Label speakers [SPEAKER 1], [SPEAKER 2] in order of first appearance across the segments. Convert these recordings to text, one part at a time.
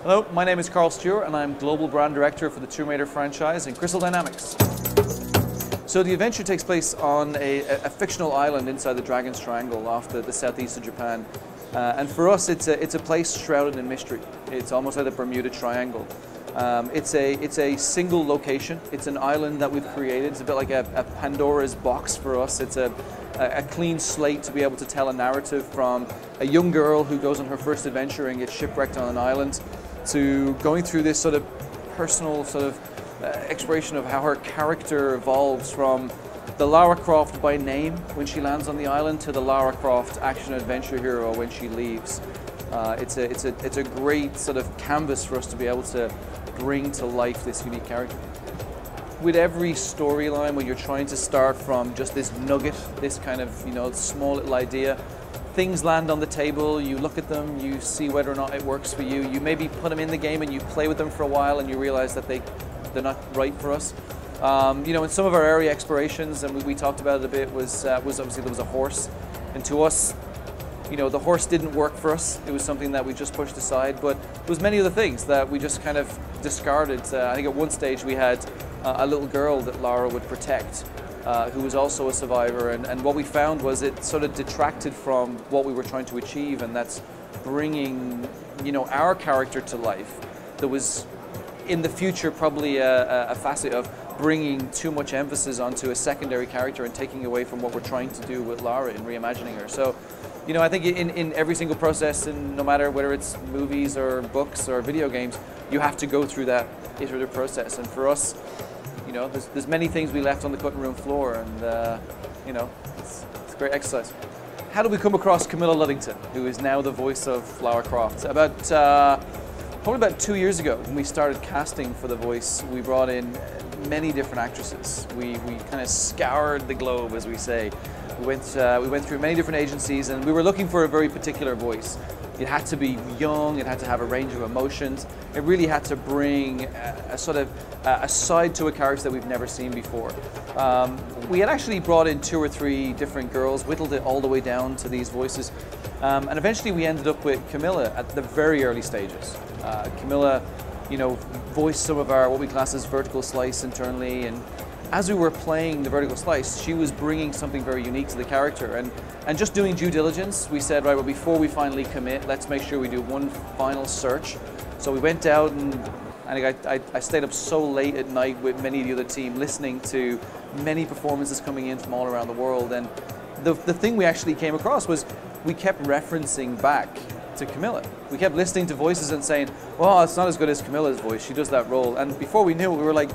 [SPEAKER 1] Hello, my name is Carl Stewart and I'm Global Brand Director for the Tomb Raider franchise in Crystal Dynamics. So the adventure takes place on a fictional island inside the Dragon's Triangle off the southeast of Japan. And for us, it's a place shrouded in mystery. It's almost like the Bermuda Triangle. It's a single location. It's an island that we've created. It's a bit like a Pandora's box for us. It's a clean slate to be able to tell a narrative from a young girl who goes on her first adventure and gets shipwrecked on an island to going through this sort of personal sort of exploration of how her character evolves from the Lara Croft by name when she lands on the island to the Lara Croft action-adventure hero when she leaves. It's a great sort of canvas for us to be able to bring to life this unique character. With every storyline, when you're trying to start from just this nugget, this kind of small little idea, things land on the table, you look at them, you see whether or not it works for you. You maybe put them in the game and you play with them for a while and you realize that they're not right for us. In some of our area explorations, and we talked about it a bit, was obviously there was a horse, and to us, the horse didn't work for us. It was something that we just pushed aside, but there was many other things that we just kind of discarded. I think at one stage we had a little girl that Lara would protect, who was also a survivor, and what we found was it sort of detracted from what we were trying to achieve, and that's bringing our character to life. There was in the future probably a facet of bringing too much emphasis onto a secondary character and taking away from what we're trying to do with Lara in reimagining her. So, I think in every single process, and no matter whether it's movies or books or video games, you have to go through that iterative process. And for us, there's many things we left on the cutting room floor, and it's a great exercise. How did we come across Camilla Luddington, who is now the voice of Lara Croft? Probably about 2 years ago, when we started casting for the voice, we brought in many different actresses. We kind of scoured the globe, as we say. We went through many different agencies, and we were looking for a very particular voice. It had to be young, it had to have a range of emotions. It really had to bring a sort of a side to a character that we've never seen before. We had actually brought in 2 or 3 different girls, whittled it all the way down to these voices, and eventually we ended up with Camilla at the very early stages. Camilla, voiced some of our what we class as vertical slice internally, and as we were playing the vertical slice, she was bringing something very unique to the character, and just doing due diligence, we said, right, well, before we finally commit, let's make sure we do one final search. So we went out, and I stayed up so late at night with many of the other team, listening to many performances coming in from all around the world, and the thing we actually came across was we kept referencing back to Camilla. We kept listening to voices and saying, well, it's not as good as Camilla's voice, she does that role. And before we knew it, we were like,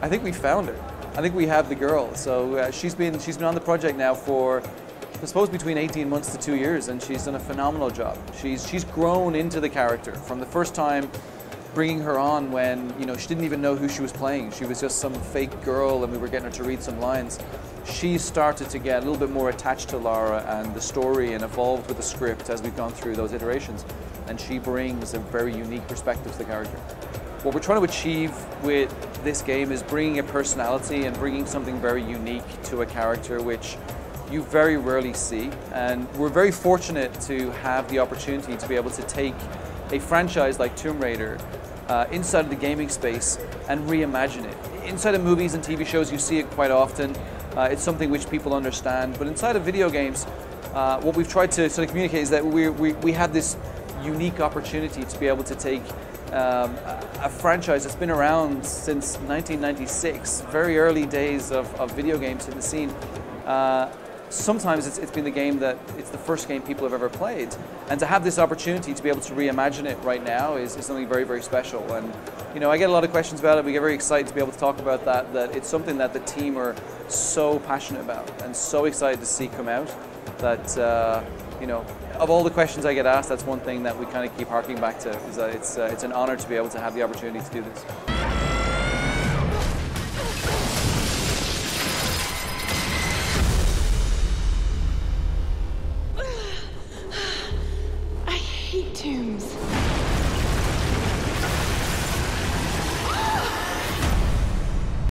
[SPEAKER 1] I think we found her. I think we have the girl. So she's been on the project now for, I suppose, between 18 months to 2 years, and she's done a phenomenal job. She's grown into the character from the first time bringing her on when she didn't even know who she was playing. She was just some fake girl, and we were getting her to read some lines. She started to get a little bit more attached to Lara and the story, and evolved with the script as we've gone through those iterations. And she brings a very unique perspective to the character. What we're trying to achieve with this game is bringing a personality and bringing something very unique to a character, which you very rarely see. And we're very fortunate to have the opportunity to be able to take a franchise like Tomb Raider inside of the gaming space and reimagine it. Inside of movies and TV shows, you see it quite often. It's something which people understand, but inside of video games, what we've tried to sort of communicate is that we have this unique opportunity to be able to take a franchise that's been around since 1996, very early days of video games in the scene. Sometimes it's been the game that it's the first game people have ever played, and to have this opportunity to be able to reimagine it right now is something very, very special. And I get a lot of questions about it. We get very excited to be able to talk about that it's something that the team are so passionate about and so excited to see come out that of all the questions I get asked, that's one thing that we kind of keep harking back to, is that it's an honor to be able to have the opportunity to do this.